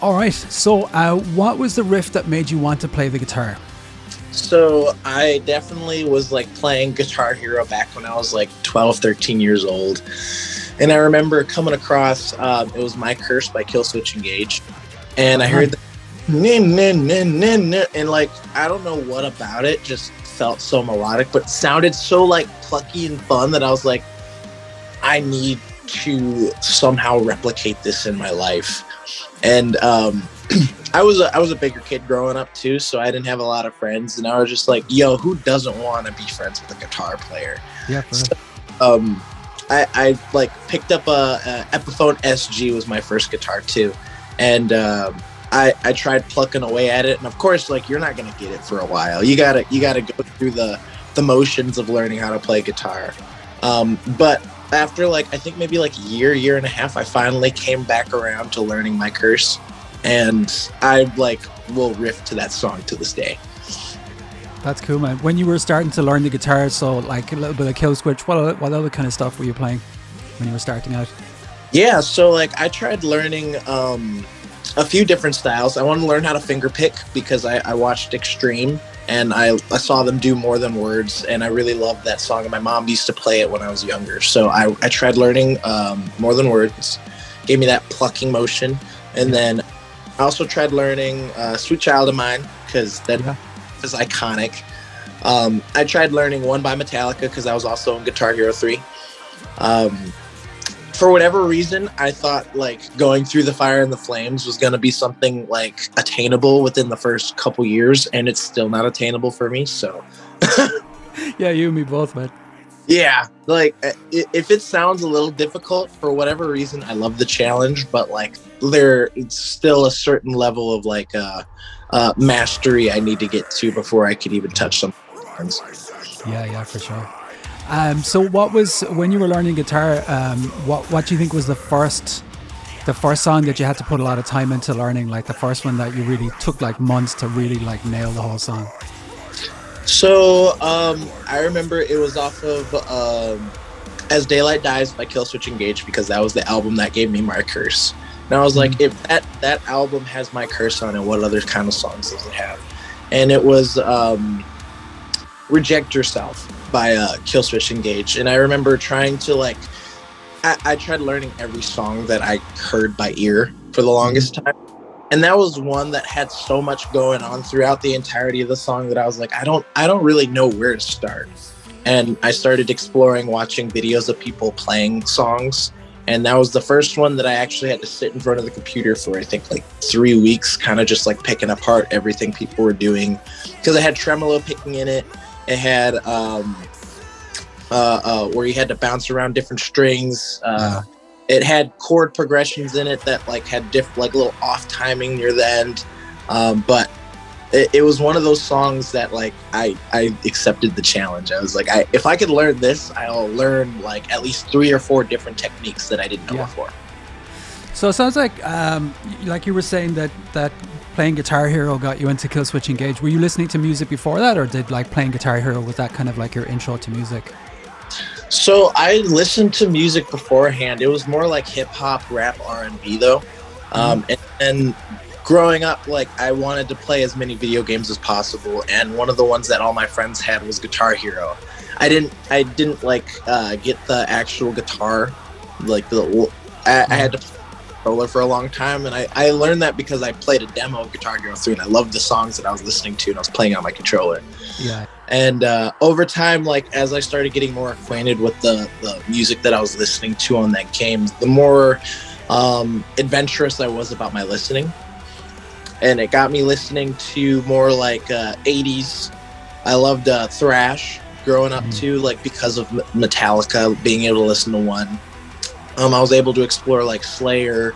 All right. So what was the riff that made you want to play the guitar? So I definitely was like playing Guitar Hero back when I was like 12, 13 years old. And I remember coming across, it was My Curse by Killswitch Engage. And I heard the and like, I don't know what about it, just felt so melodic, but sounded so like plucky and fun that I was like, I need to somehow replicate this in my life. And I was a bigger kid growing up too, so I didn't have a lot of friends, and I was just like, yo, who doesn't want to be friends with a guitar player? Yeah. So, I like picked up a Epiphone SG was my first guitar too, and I tried plucking away at it, and of course, like, you're not gonna get it for a while. You gotta go through the motions of learning how to play guitar. But after like, I think maybe like a year and a half, I finally came back around to learning My Curse, and I like will riff to that song to this day. That's cool, man. When you were starting to learn the guitar, so like a little bit of Killswitch, what other kind of stuff were you playing when you were starting out? Yeah, so like I tried learning a few different styles. I wanted to learn how to finger pick because I watched Extreme, and I saw them do More Than Words, and I really loved that song, and my mom used to play it when I was younger. So I tried learning More Than Words, gave me that plucking motion, and then I also tried learning Sweet Child of Mine because that is iconic. I tried learning One by Metallica because I was also in Guitar Hero 3. For whatever reason, I thought like going through the fire and the flames was going to be something like attainable within the first couple years, and it's still not attainable for me. So yeah, you and me both, man. Yeah, like if it sounds a little difficult for whatever reason, I love the challenge, but like there's still a certain level of like mastery I need to get to before I could even touch some songs. Yeah, for sure. So what was, when you were learning guitar, what do you think was the first song that you had to put a lot of time into learning, like the first one that you really took like months to really like nail the whole song? So I remember it was off of As Daylight Dies by Killswitch Engage, because that was the album that gave me My Curse. And I was like, if that album has My Curse on it, what other kind of songs does it have? And it was Reject Yourself by Killswitch Engage. And I remember trying to like, I tried learning every song that I heard by ear for the longest time. And that was one that had so much going on throughout the entirety of the song that I was like, I don't really know where to start. And I started exploring, watching videos of people playing songs. And that was the first one that I actually had to sit in front of the computer for, I think, like 3 weeks, kind of just like picking apart everything people were doing. Because it had tremolo picking in it. It had where you had to bounce around different strings. It had chord progressions in it that like had like little off timing near the end. But it was one of those songs that like I accepted the challenge. I was like, if I could learn this, I'll learn like at least 3 or 4 different techniques that I didn't know before. So it sounds like you were saying that playing Guitar Hero got you into Killswitch Engage. Were you listening to music before that, or did like playing Guitar Hero, was that kind of like your intro to music? So I listened to music beforehand. It was more like hip hop, rap, R&B though. And growing up, like I wanted to play as many video games as possible. And one of the ones that all my friends had was Guitar Hero. I didn't like get the actual guitar. Like I had to play controller for a long time, and I learned that because I played a demo of Guitar Hero 3 and I loved the songs that I was listening to and I was playing on my controller. Yeah. And over time, like as I started getting more acquainted with the music that I was listening to on that game, the more adventurous I was about my listening. And it got me listening to more like 80s. I loved thrash growing up too, like because of Metallica, being able to listen to one. I was able to explore like Slayer,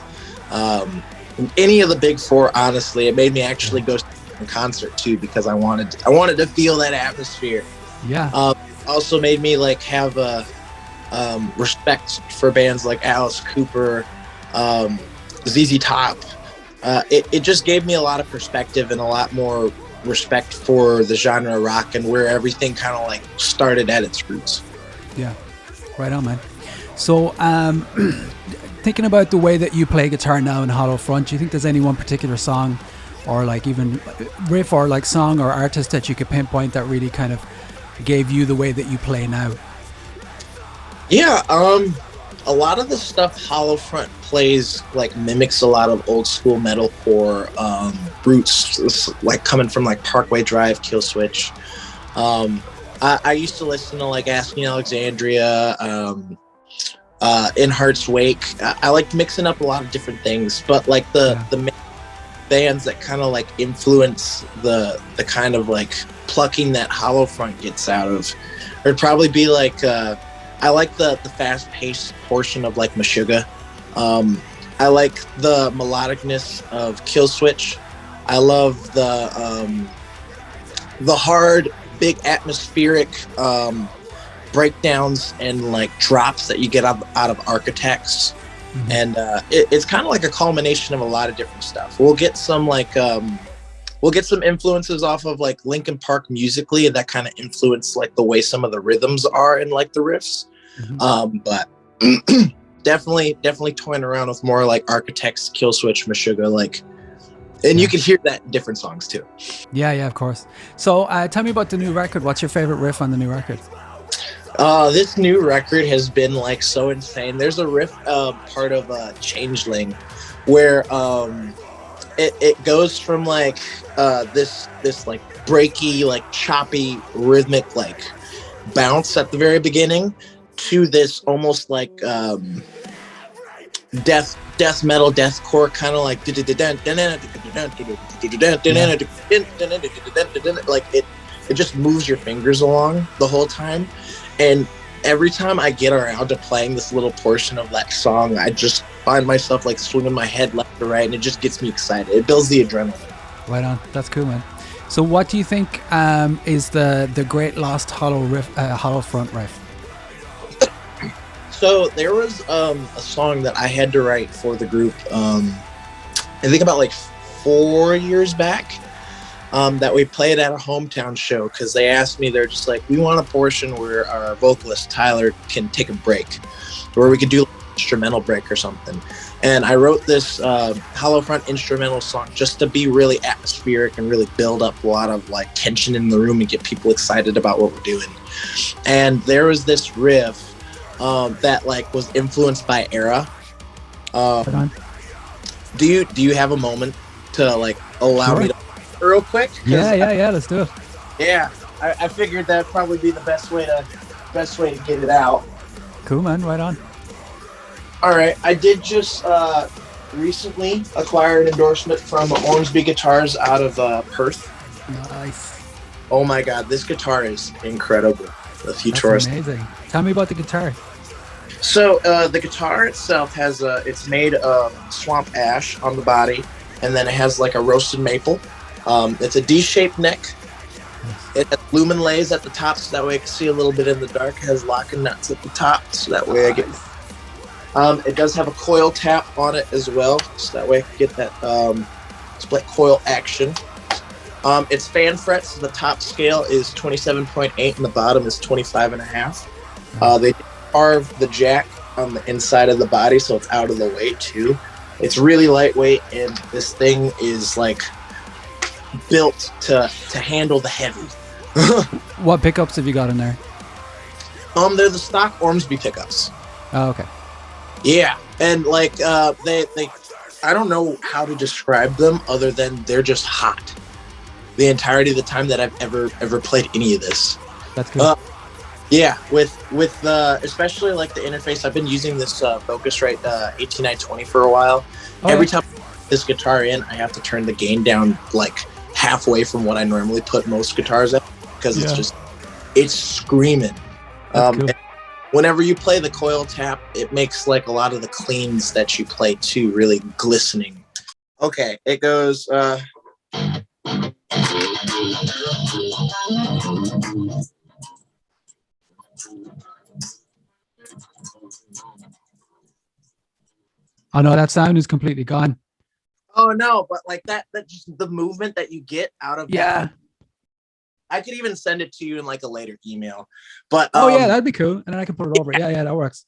any of the big four. Honestly, it made me actually go in concert too, because I wanted to feel that atmosphere. Yeah. Also made me like have a respect for bands like Alice Cooper, ZZ Top. It just gave me a lot of perspective and a lot more respect for the genre rock and where everything kind of like started at its roots. Yeah, right on, man. So thinking about the way that you play guitar now in Hollow Front, do you think there's any one particular song or like even riff or like song or artist that you could pinpoint that really kind of gave you the way that you play now? Yeah, a lot of the stuff Hollow Front plays like mimics a lot of old school metalcore roots, like coming from like Parkway Drive, Killswitch. I used to listen to like Asking Alexandria, In Heart's Wake. I liked mixing up a lot of different things, but like the main bands that kind of like influence the kind of like plucking that Hollow Front gets out of, it'd probably be like I like the fast-paced portion of like Meshuggah. I like the melodicness of Killswitch. I love the hard, big atmospheric breakdowns and like drops that you get out of Architects. Mm-hmm. And it's kind of like a culmination of a lot of different stuff. We'll get some like we'll get some influences off of like Linkin Park musically, and that kind of influence like the way some of the rhythms are in like the riffs. Mm-hmm. But definitely toying around with more like Architects, Killswitch, Meshuggah, like, and you can hear that in different songs too. Yeah, of course. So tell me about the new record. What's your favorite riff on the new record? This new record has been like so insane. There's a riff part of Changeling where it goes from like this like breaky, like choppy, rhythmic like bounce at the very beginning to this almost like death metal, deathcore kind of like like it just moves your fingers along the whole time. And every time I get around to playing this little portion of that song, I just find myself like swinging my head left to right, and it just gets me excited. It builds the adrenaline. Right on. That's cool, man. So what do you think is the great lost Hollow Front riff? So there was a song that I had to write for the group, I think about like 4 years back, that we played at a hometown show because they asked me, they're just like, we want a portion where our vocalist Tyler can take a break, where we could do like an instrumental break or something. And I wrote this Hollow Front instrumental song just to be really atmospheric and really build up a lot of like tension in the room and get people excited about what we're doing. And there was this riff that like was influenced by Erra. Do you have a moment to like allow me to real quick? Yeah, let's do it. Yeah, I figured that'd probably be the best way to get it out. Cool, man. Right on. All right, I did just recently acquire an endorsement from Ormsby Guitars out of Perth. Nice. Oh my God, this guitar is incredible. The Futurist. That's amazing. Tell me about the guitar. So the guitar itself has it's made of swamp ash on the body, and then it has like a roasted maple. It's a D-shaped neck. It has lumen lays at the top, so that way I can see a little bit in the dark. It has locking nuts at the top, so that way I get. It does have a coil tap on it as well, so that way I can get that split coil action. Its fan frets, so the top scale is 27.8 and the bottom is 25.5. They carved the jack on the inside of the body, so it's out of the way too. It's really lightweight, and this thing is like built to handle the heavy. What pickups have you got in there? They're the stock Ormsby pickups. Oh, okay. Yeah, and like they I don't know how to describe them other than they're just hot the entirety of the time that I've ever played any of this. That's good. Yeah, with especially like the interface, I've been using this Focusrite 18920 for a while. Every time I put this guitar in, I have to turn the gain down like halfway from what I normally put most guitars at, because it's screaming. Cool. Whenever you play the coil tap, it makes like a lot of the cleans that you play too really glistening. Okay, it goes. Oh no, that sound is completely gone. Oh no, but like that just the movement that you get out of that, I could even send it to you in like a later email. But yeah, that'd be cool, and then I can put it over. Yeah, that works.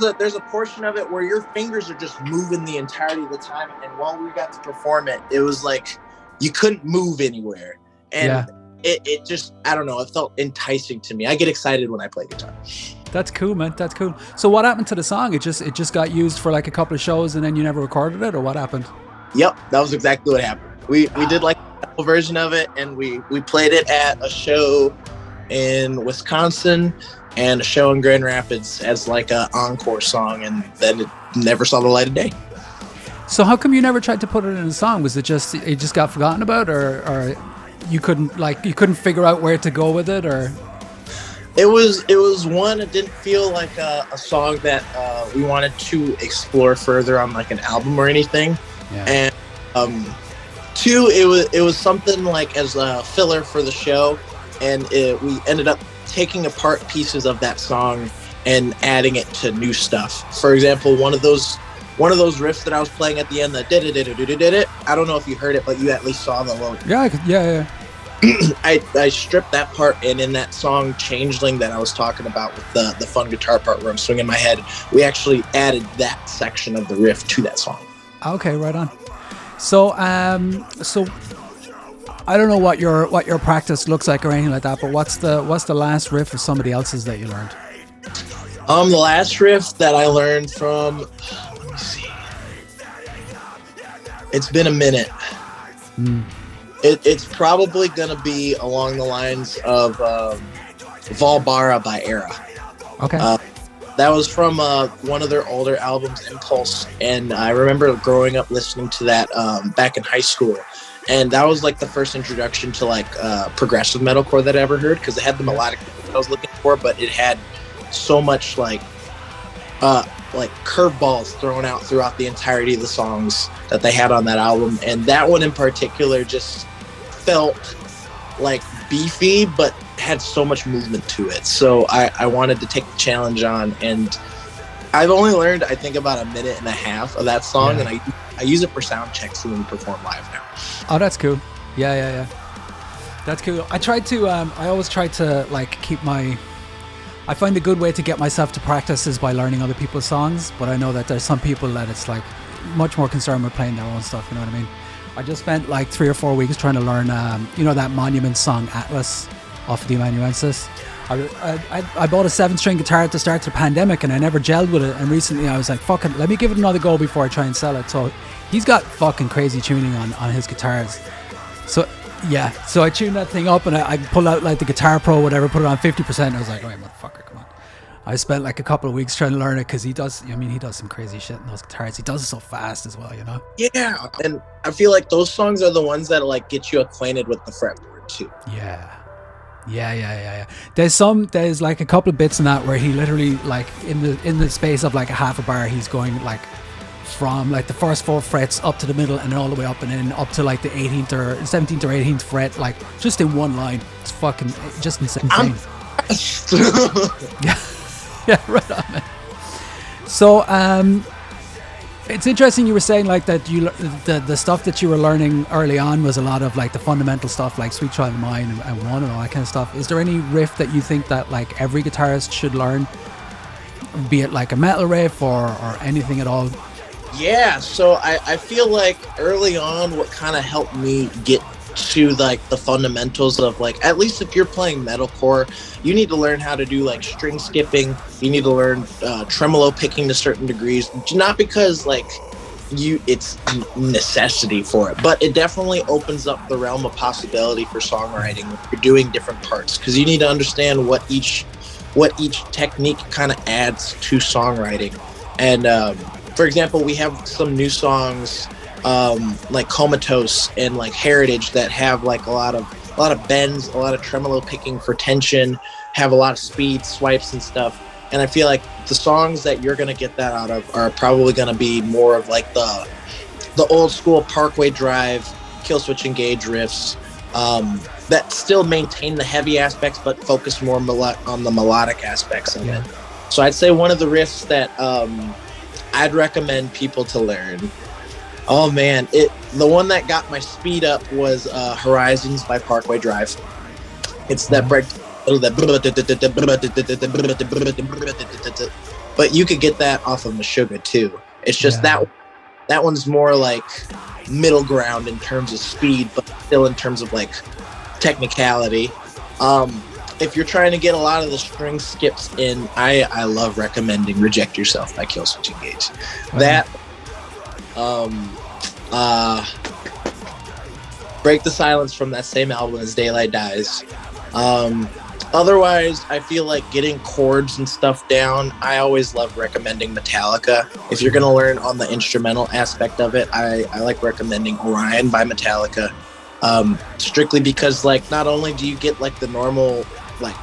there's a portion of it where your fingers are just moving the entirety of the time, and while we got to perform it, it was like you couldn't move anywhere, and it just, I don't know, it felt enticing to me. I get excited when I play guitar. That's cool, man. That's cool. So what happened to the song? It just got used for like a couple of shows, and then you never recorded it, or what happened? Yep, that was exactly what happened. We did like a version of it, and we played it at a show in Wisconsin and a show in Grand Rapids as like a encore song, and then it never saw the light of day. So how come you never tried to put it in a song? Was it just got forgotten about, or you couldn't figure out where to go with it, or? It was one, it didn't feel like a song that we wanted to explore further on like an album or anything. Yeah. And two, it was something like as a filler for the show, and we ended up taking apart pieces of that song and adding it to new stuff. For example, one of those riffs that I was playing at the end, the did it. I don't know if you heard it, but you at least saw the logo. Yeah. I stripped that part, and in that song Changeling that I was talking about with the fun guitar part where I'm swinging my head, we actually added that section of the riff to that song. Okay, right on. So so I don't know what your practice looks like or anything like that, but what's the last riff of somebody else's that you learned? The last riff that I learned from, let me see. It's been a minute. It's probably gonna be along the lines of Valbara by Erra. Okay. That was from one of their older albums, Impulse, and I remember growing up listening to that back in high school, and that was like the first introduction to like progressive metalcore that I ever heard, because it had the melodic that I was looking for, but it had so much like curveballs thrown out throughout the entirety of the songs that they had on that album, and that one in particular just felt like beefy but had so much movement to it. So I wanted to take the challenge on, and I've only learned I think about a minute and a half of that song, and I use it for sound checks when we perform live now. Oh, that's cool. Yeah. That's cool. I always try to like I find a good way to get myself to practice is by learning other people's songs, but I know that there's some people that it's like much more concerned with playing their own stuff, you know what I mean? I just spent like 3 or 4 weeks trying to learn, that Monument song Atlas off of the Amanuensis. I bought a 7-string guitar at the start of the pandemic, and I never gelled with it, and recently I was like, fuck it, let me give it another go before I try and sell it. So he's got fucking crazy tuning on his guitars. So I tuned that thing up, and I pulled out like the Guitar Pro, whatever, put it on 50%, and I was like, all right, motherfucker, come on. I spent like a couple of weeks trying to learn it, because he does some crazy shit in those guitars. He does it so fast as well, you know? Yeah, and I feel like those songs are the ones that like get you acquainted with the fretboard too. Yeah. There's like a couple of bits in that where he literally like in the space of like a half a bar, he's going like from like the first 4 frets up to the middle, and then all the way up, and then up to like the 18th or 17th or 18th fret, like just in one line. It's fucking just insane. Yeah, right on, man. So it's interesting you were saying like that the stuff that you were learning early on was a lot of like the fundamental stuff like Sweet Child of Mine and One and all that kind of stuff. Is there any riff that you think that like every guitarist should learn, be it like a metal riff or anything at all? Yeah, so I feel like early on what kind of helped me get to like the fundamentals of like, at least if you're playing metalcore, you need to learn how to do like string skipping. You need to learn tremolo picking to certain degrees, not because like it's necessity for it, but it definitely opens up the realm of possibility for songwriting when you're doing different parts, because you need to understand what each technique kind of adds to songwriting. And for example, we have some new songs like Comatose and like Heritage that have like a lot of bends, a lot of tremolo picking for tension, have a lot of speed swipes and stuff. And I feel like the songs that you're gonna get that out of are probably gonna be more of like the old school Parkway Drive, Killswitch Engage riffs that still maintain the heavy aspects but focus more on the melodic aspects of it. So I'd say one of the riffs that I'd recommend people to learn. Oh man, the one that got my speed up was Horizons by Parkway Drive. It's that break, but you could get that off of Meshuggah too. It's just that one's more like middle ground in terms of speed, but still in terms of like technicality. If you're trying to get a lot of the string skips in, I love recommending Reject Yourself by Killswitch Engage. That Break the Silence from that same album as Daylight Dies. Otherwise, I feel like getting chords and stuff down, I always love recommending Metallica. If you're going to learn on the instrumental aspect of it, I like recommending Orion by Metallica. Strictly because, like, not only do you get like the normal, like,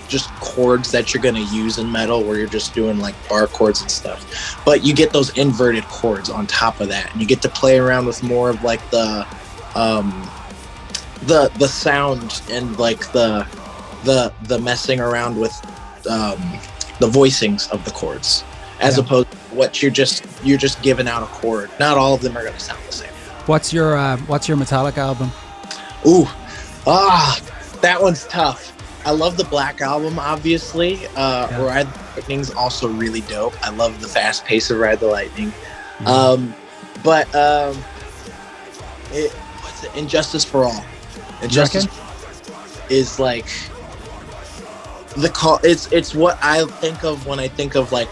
just chords that you're going to use in metal where you're just doing like bar chords and stuff, but you get those inverted chords on top of that, and you get to play around with more of like the sound and like the messing around with the voicings of the chords, as opposed to what you're just giving out a chord. Not all of them are going to sound the same. What's your Metallica album? That one's tough. I love the Black Album, obviously. Ride the Lightning's also really dope. I love the fast pace of Ride the Lightning. What's it? Injustice for All. Injustice is like it's what I think of when I think of like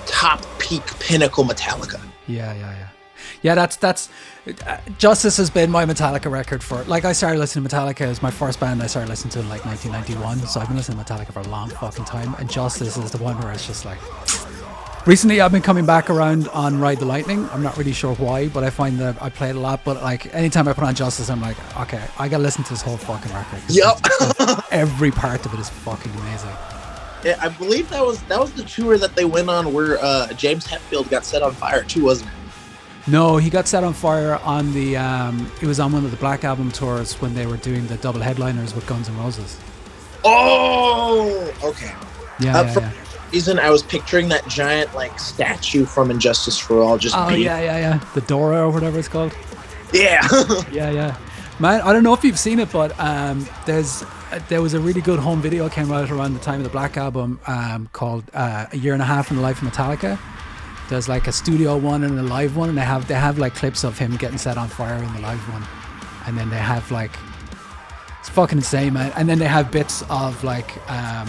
top peak pinnacle Metallica. Yeah, that's Justice has been my Metallica record for, like, I started listening to Metallica as my first band. I started listening to in like 1991, so I've been listening to Metallica for a long fucking time, and Justice is the one where it's just like, recently I've been coming back around on Ride the Lightning. I'm not really sure why, but I find that I play it a lot, but like anytime I put on Justice, I'm like, okay, I gotta listen to this whole fucking record. Yep. Every part of it is fucking amazing. Yeah, I believe that was the tour that they went on where James Hetfield got set on fire too, wasn't it? No, he got set on fire on the it was on one of the Black Album tours when they were doing the double headliners with Guns N' Roses. Oh, okay. For some reason I was picturing that giant like statue from Injustice for All just the Dora or whatever it's called. Yeah. yeah man, I don't know if you've seen it, but there was a really good home video came out around the time of the Black Album called A Year and a Half in the Life of Metallica. There's like a studio one and a live one, and they have like clips of him getting set on fire in the live one, and then they have like, it's fucking insane, man. And then they have bits of like I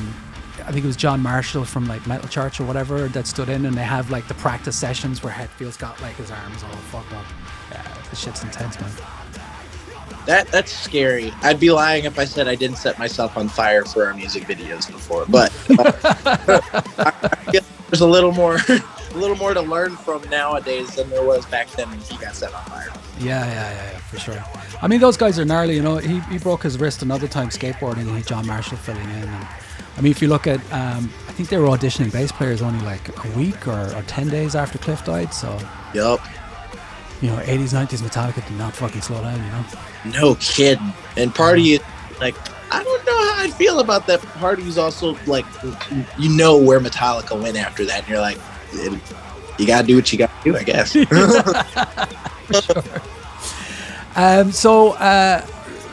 think it was John Marshall from like Metal Church or whatever that stood in, and they have like the practice sessions where Hetfield's got like his arms all fucked up. Yeah, this shit's intense, man. That's scary. I'd be lying if I said I didn't set myself on fire for our music videos before, but I guess there's a little more to learn from nowadays than there was back then when he got set on fire. Yeah, for sure. I mean, those guys are gnarly, you know. He broke his wrist another time skateboarding, and John Marshall filling in. And I mean, if you look at, I think they were auditioning bass players only like a week or 10 days after Cliff died. So, yep. You know, 80s, 90s Metallica did not fucking slow down, you know. No kidding. And part of you, like, I don't know how I feel about that. Part of you's also like, you know where Metallica went after that, and you're like, you gotta do what you gotta do, I guess. Sure. So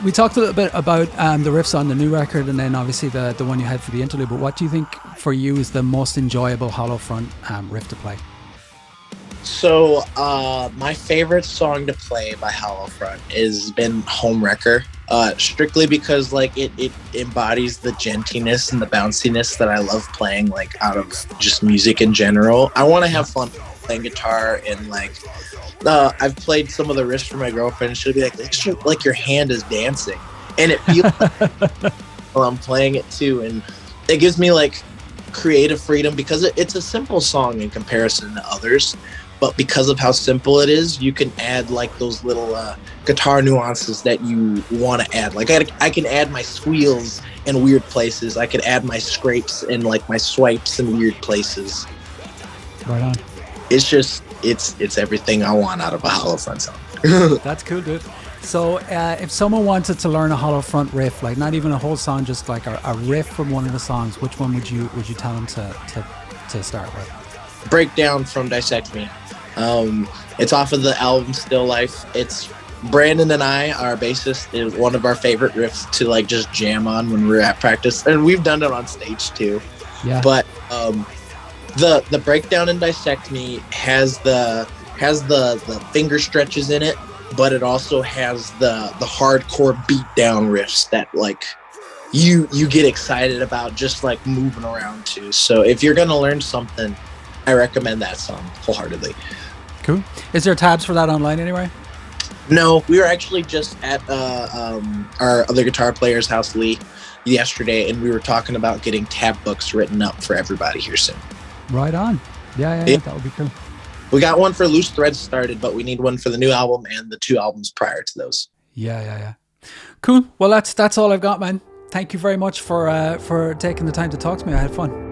we talked a little bit about the riffs on the new record, and then obviously the one you had for the interlude. But what do you think for you is the most enjoyable Hollow Front riff to play? So my favorite song to play by Hollow Front has been Home Wrecker, strictly because like it embodies the gentiness and the bounciness that I love playing, like out of just music in general. I want to have fun playing guitar, and like I've played some of the riffs for my girlfriend, and she'll be like your hand is dancing, and it feels like while I'm playing it too, and it gives me like creative freedom because it's a simple song in comparison to others. But because of how simple it is, you can add like those little guitar nuances that you want to add. Like I can add my squeals in weird places. I can add my scrapes and like my swipes in weird places. Right on. It's just, it's everything I want out of a Hollow Front song. That's cool, dude. So if someone wanted to learn a Hollow Front riff, like not even a whole song, just like a riff from one of the songs, which one would you tell them to start with? Breakdown from Dissect Me. It's off of the album Still Life. It's Brandon and I, our bassist, is one of our favorite riffs to like just jam on when we're at practice, and we've done it on stage too. Yeah. But The breakdown and dissect me has the finger stretches in it, but it also has the hardcore beat down riffs that like you get excited about just like moving around to. So if you're gonna learn something, I recommend that song wholeheartedly. Cool. Is there tabs for that online anywhere? No, we were actually just at our other guitar player's house, Lee, yesterday, and we were talking about getting tab books written up for everybody here soon. Right on. Yeah, that would be cool. We got one for Loose Threads started, but we need one for the new album and the 2 albums prior to those. Yeah. Cool. Well, that's all I've got, man. Thank you very much for taking the time to talk to me. I had fun.